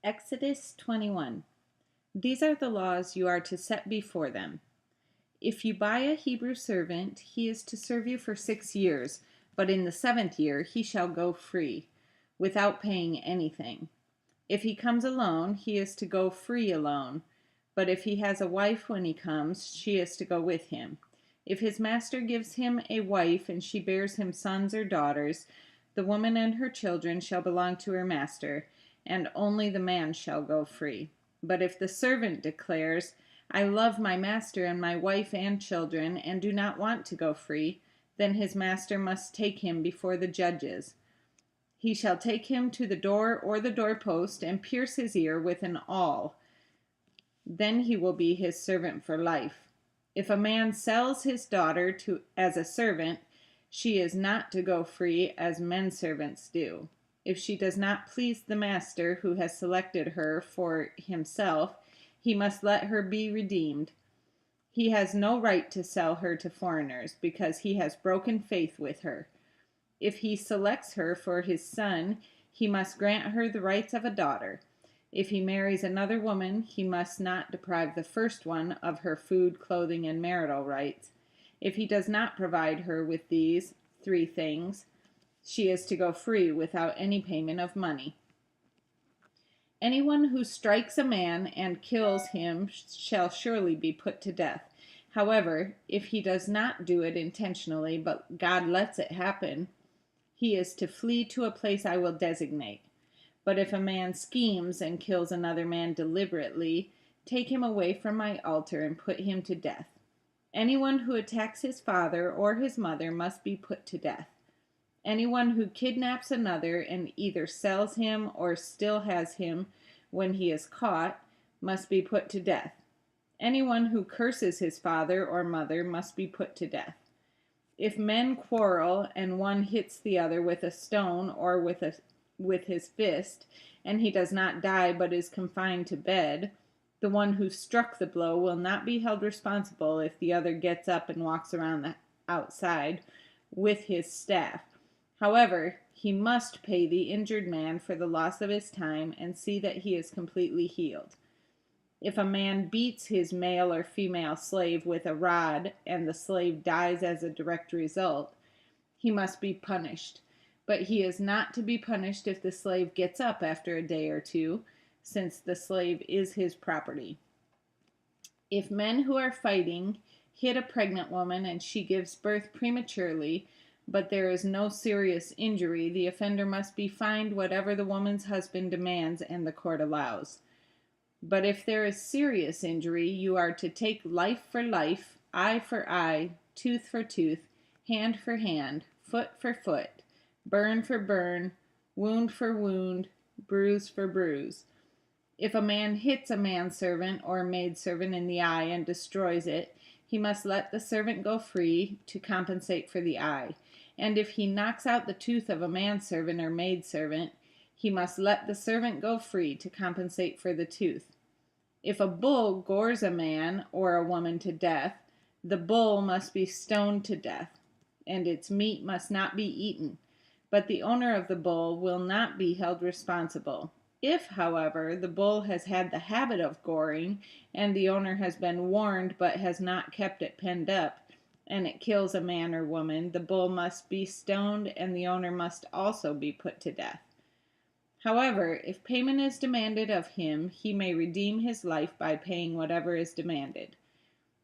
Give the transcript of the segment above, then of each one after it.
Exodus 21. These are the laws you are to set before them. If you buy a Hebrew servant, he is to serve you for 6 years, but in the 7th year he shall go free, without paying anything. If he comes alone, he is to go free alone, but if he has a wife when he comes, she is to go with him. If his master gives him a wife and she bears him sons or daughters, the woman and her children shall belong to her master, and only the man shall go free. But if the servant declares, I love my master and my wife and children, and do not want to go free, then his master must take him before the judges. He shall take him to the door or the doorpost and pierce his ear with an awl. Then he will be his servant for life. If a man sells his daughter as a servant, she is not to go free as men servants do. If she does not please the master who has selected her for himself, he must let her be redeemed. He has no right to sell her to foreigners, because he has broken faith with her. If he selects her for his son, he must grant her the rights of a daughter. If he marries another woman, he must not deprive the first one of her food, clothing, and marital rights. If he does not provide her with these 3 things, she is to go free without any payment of money. Anyone who strikes a man and kills him shall surely be put to death. However, if he does not do it intentionally, but God lets it happen, he is to flee to a place I will designate. But if a man schemes and kills another man deliberately, take him away from my altar and put him to death. Anyone who attacks his father or his mother must be put to death. Anyone who kidnaps another and either sells him or still has him when he is caught must be put to death. Anyone who curses his father or mother must be put to death. If men quarrel and one hits the other with a stone or with his fist, and he does not die but is confined to bed, the one who struck the blow will not be held responsible if the other gets up and walks around the outside with his staff. However, he must pay the injured man for the loss of his time and see that he is completely healed. If a man beats his male or female slave with a rod and the slave dies as a direct result, he must be punished. But he is not to be punished if the slave gets up after a day or 2, since the slave is his property. If men who are fighting hit a pregnant woman and she gives birth prematurely, but there is no serious injury, the offender must be fined whatever the woman's husband demands and the court allows. But if there is serious injury, you are to take life for life, eye for eye, tooth for tooth, hand for hand, foot for foot, burn for burn, wound for wound, bruise for bruise. If a man hits a manservant or maidservant in the eye and destroys it, he must let the servant go free to compensate for the eye. And if he knocks out the tooth of a manservant or maidservant, he must let the servant go free to compensate for the tooth. If a bull gores a man or a woman to death, the bull must be stoned to death, and its meat must not be eaten. But the owner of the bull will not be held responsible. If, however, the bull has had the habit of goring, and the owner has been warned but has not kept it penned up, and it kills a man or woman, the bull must be stoned, and the owner must also be put to death. However, if payment is demanded of him, he may redeem his life by paying whatever is demanded.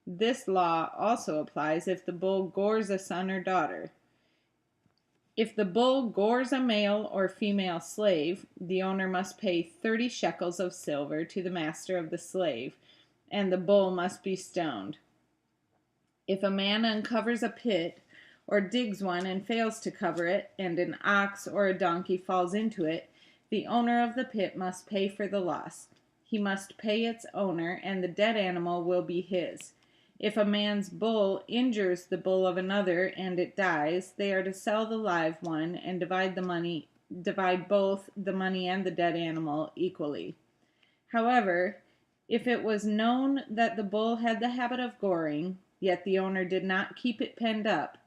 This law also applies if the bull gores a son or daughter. If the bull gores a male or female slave, the owner must pay 30 shekels of silver to the master of the slave, and the bull must be stoned. If a man uncovers a pit or digs one and fails to cover it, and an ox or a donkey falls into it, the owner of the pit must pay for the loss. He must pay its owner, and the dead animal will be his. If a man's bull injures the bull of another and it dies, they are to sell the live one and divide both the money and the dead animal equally. However, if it was known that the bull had the habit of goring, yet the owner did not keep it penned up,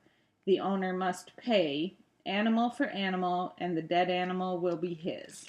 the owner must pay animal for animal, and the dead animal will be his.